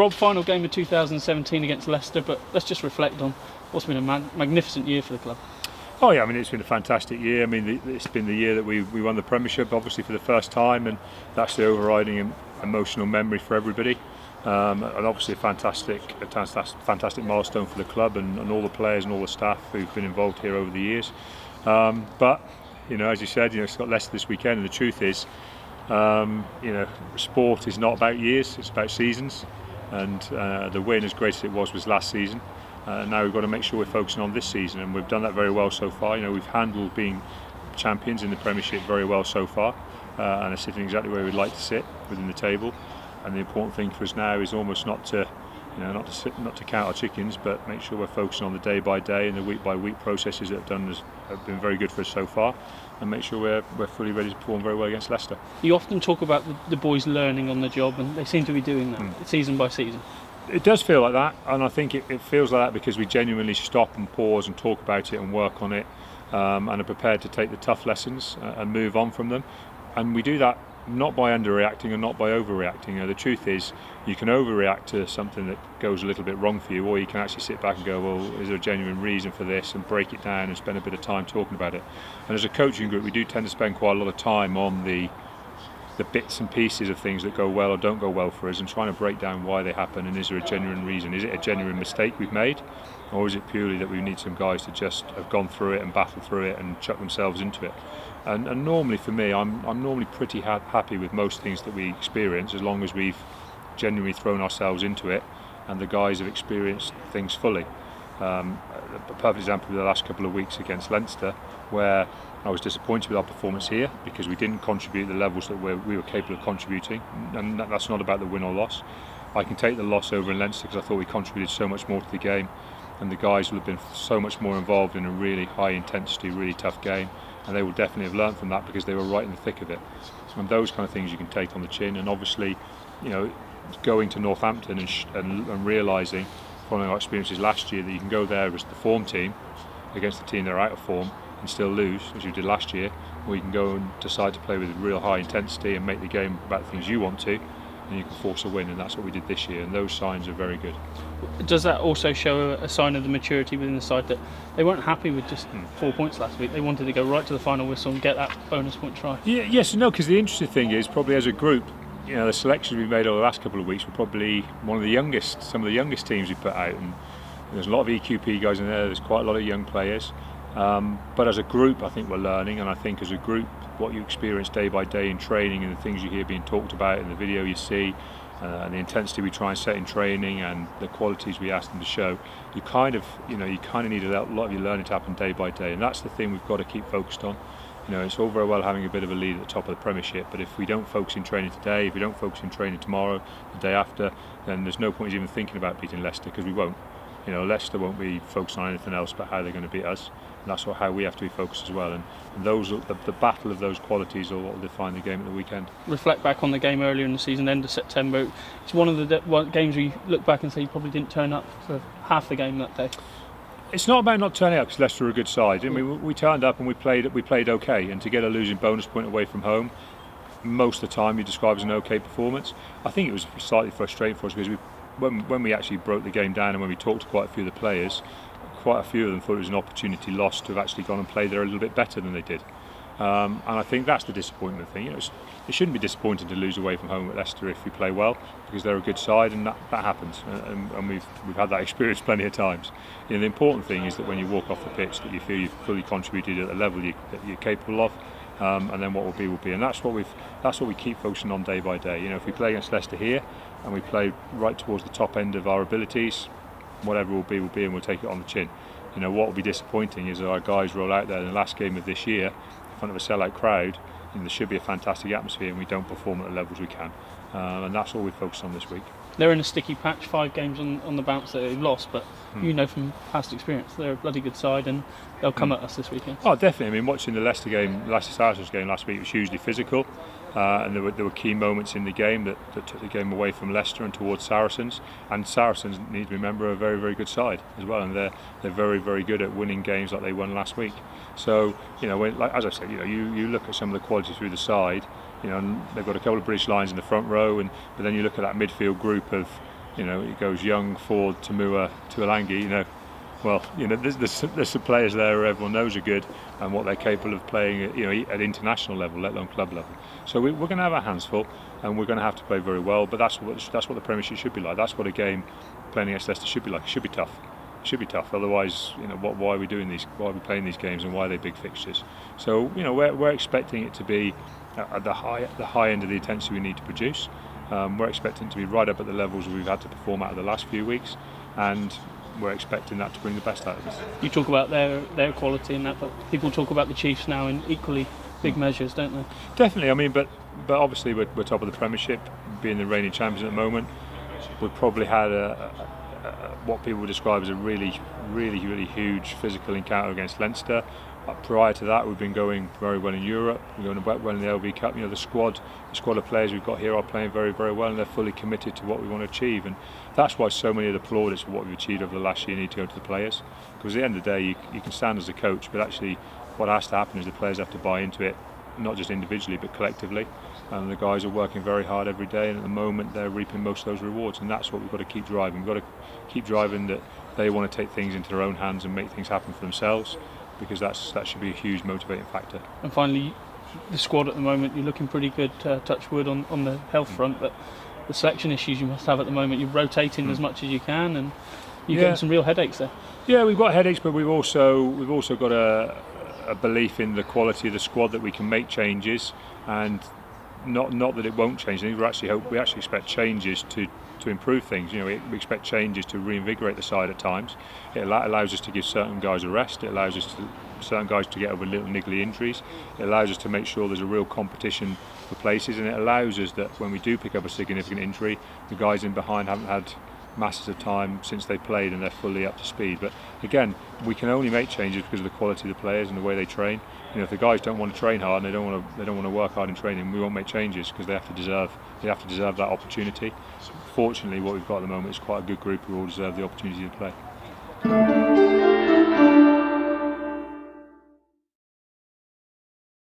Rob, final game of 2017 against Leicester, but let's just reflect on what's been a magnificent year for the club. Oh yeah, I mean, it's been a fantastic year. I mean, it's been the year that we won the Premiership, obviously for the first time, and that's the overriding emotional memory for everybody. And obviously a fantastic milestone for the club and all the players and all the staff who've been involved here over the years. But you know, as you said, it's got Leicester this weekend, and the truth is, sport is not about years; it's about seasons. And the win, as great as it was last season. Now we've got to make sure we're focusing on this season, and we've done that very well so far. We've handled being champions in the Premiership very well so far, and are sitting exactly where we'd like to sit within the table. And the important thing for us now is almost not to count our chickens, but make sure we're focusing on the day by day and the week by week processes that have been very good for us so far, and make sure we're fully ready to perform very well against Leicester. You often talk about the boys learning on the job, and they seem to be doing that season by season. It does feel like that, and I think it feels like that because we genuinely stop and pause and talk about it and work on it, and are prepared to take the tough lessons and move on from them. And we do that not by underreacting and not by overreacting. The truth is, you can overreact to something that goes a little bit wrong for you, or you can actually sit back and go, well, is there a genuine reason for this, and break it down and spend a bit of time talking about it. And as a coaching group, we do tend to spend quite a lot of time on the bits and pieces of things that go well or don't go well for us, and trying to break down why they happen, and is there a genuine reason? Is it a genuine mistake we've made, or is it purely that we need some guys to just have gone through it and battled through it and chuck themselves into it? And normally for me, I'm normally pretty happy with most things that we experience, as long as we've genuinely thrown ourselves into it and the guys have experienced things fully. A perfect example of the last couple of weeks against Leicester, where I was disappointed with our performance here because we didn't contribute the levels that we were capable of contributing, and that's not about the win or loss. I can take the loss over in Leicester because I thought we contributed so much more to the game, and the guys will have been so much more involved in a really high intensity, really tough game, and they will definitely have learned from that because they were right in the thick of it. And those kind of things you can take on the chin, and obviously, going to Northampton and realising, following our experiences last year, that you can go there as the form team against a team that are out of form and still lose, as you did last year, or you can go and decide to play with real high intensity and make the game about the things you want to, and you can force a win, and that's what we did this year, and those signs are very good. Does that also show a sign of the maturity within the side, that they weren't happy with just 4 points last week? They wanted to go right to the final whistle and get that bonus point try. Yeah, yes and no, because the interesting thing is, probably as a group, the selections we've made over the last couple of weeks were probably some of the youngest teams we put out, and there's a lot of EQP guys in there, there's quite a lot of young players. But as a group, I think we're learning, and I think as a group, what you experience day by day in training, and the things you hear being talked about in the video you see, and the intensity we try and set in training, and the qualities we ask them to show, you kind of need a lot of your learning to happen day by day, and that's the thing we've got to keep focused on. It's all very well having a bit of a lead at the top of the Premiership, but if we don't focus in training today, if we don't focus in training tomorrow, the day after, then there's no point even thinking about beating Leicester, because we won't. Leicester won't be focused on anything else but how they're going to beat us, and that's how we have to be focused as well. And the battle of those qualities are what will define the game at the weekend. Reflect back on the game earlier in the season, end of September. It's one of the games where you look back and say you probably didn't turn up for half the game that day. It's not about not turning up, because Leicester are a good side. I mean, we turned up and we played okay, and to get a losing bonus point away from home, most of the time you describe as an okay performance. I think it was slightly frustrating for us because when we actually broke the game down, and when we talked to quite a few of the players, quite a few of them thought it was an opportunity lost to have actually gone and played there a little bit better than they did. And I think that's the disappointment thing. It shouldn't be disappointing to lose away from home at Leicester if we play well, because they're a good side, and that happens. And we've had that experience plenty of times. The important thing is that when you walk off the pitch, that you feel you've fully contributed at the level that you're capable of, and then what will be, and that's what we keep focusing on day by day. If we play against Leicester here and we play right towards the top end of our abilities, whatever will be, and we'll take it on the chin. What will be disappointing is that our guys roll out there in the last game of this year in front of a sellout crowd, and there should be a fantastic atmosphere, and we don't perform at the levels we can, and that's all we focus on this week. They're in a sticky patch, 5 games on the bounce that they've lost, but from past experience, they're a bloody good side, and they'll come at us this weekend. Oh, definitely. I mean, watching the Leicester Saracens game last week was hugely physical, and there were key moments in the game that took the game away from Leicester and towards Saracens. And Saracens, need to remember, are a very, very good side as well, and they're very, very good at winning games like they won last week. So, as I said, you look at some of the qualities through the side. And they've got a couple of British Lions in the front row, but then you look at that midfield group of it goes Young, Ford, Tamua, Tuolangi. Well, there's some players there who everyone knows are good and what they're capable of playing at international level, let alone club level. So we're going to have our hands full, and we're going to have to play very well. But that's what the Premiership should be like. That's what a game playing against Leicester should be like. It should be tough. It should be tough. Otherwise, why are we doing these? Why are we playing these games, and why are they big fixtures? So we're expecting it to be at the high end of the intensity we need to produce. We're expecting it to be right up at the levels we've had to perform at the last few weeks, and we're expecting that to bring the best out of us. You talk about their quality and that, but people talk about the Chiefs now in equally big measures, don't they? Definitely. I mean, but obviously we're top of the Premiership, being the reigning champions at the moment. We've probably had what people would describe as a really huge physical encounter against Leinster. Prior to that, we've been going very well in Europe. We're going well in the LV Cup. The squad of players we've got here are playing very well, and they're fully committed to what we want to achieve. And that's why so many of the plaudits for what we've achieved over the last year need to go to the players. Because at the end of the day, you can stand as a coach, but actually what has to happen is the players have to buy into it, not just individually but collectively. And the guys are working very hard every day, and at the moment they're reaping most of those rewards. And that's what we've got to keep driving. We've got to keep driving that they want to take things into their own hands and make things happen for themselves, because that should be a huge motivating factor. And finally, the squad at the moment, you're looking pretty good, touch wood, on the health front, but the selection issues you must have at the moment, you're rotating as much as you can, and you're getting some real headaches there. Yeah, we've got headaches, but we've also got a belief in the quality of the squad that we can make changes, and not that it won't change. We actually expect changes to improve things. We expect changes to reinvigorate the side at times. It allows us to give certain guys a rest. It allows certain guys to get over little niggly injuries. It allows us to make sure there's a real competition for places, and it allows us that when we do pick up a significant injury, the guys in behind haven't had masses of time since they played and they're fully up to speed. But again, we can only make changes because of the quality of the players and the way they train. If the guys don't want to train hard and they don't want to work hard in training, we won't make changes, because they have to deserve that opportunity. Fortunately, what we've got at the moment is quite a good group who all deserve the opportunity to play.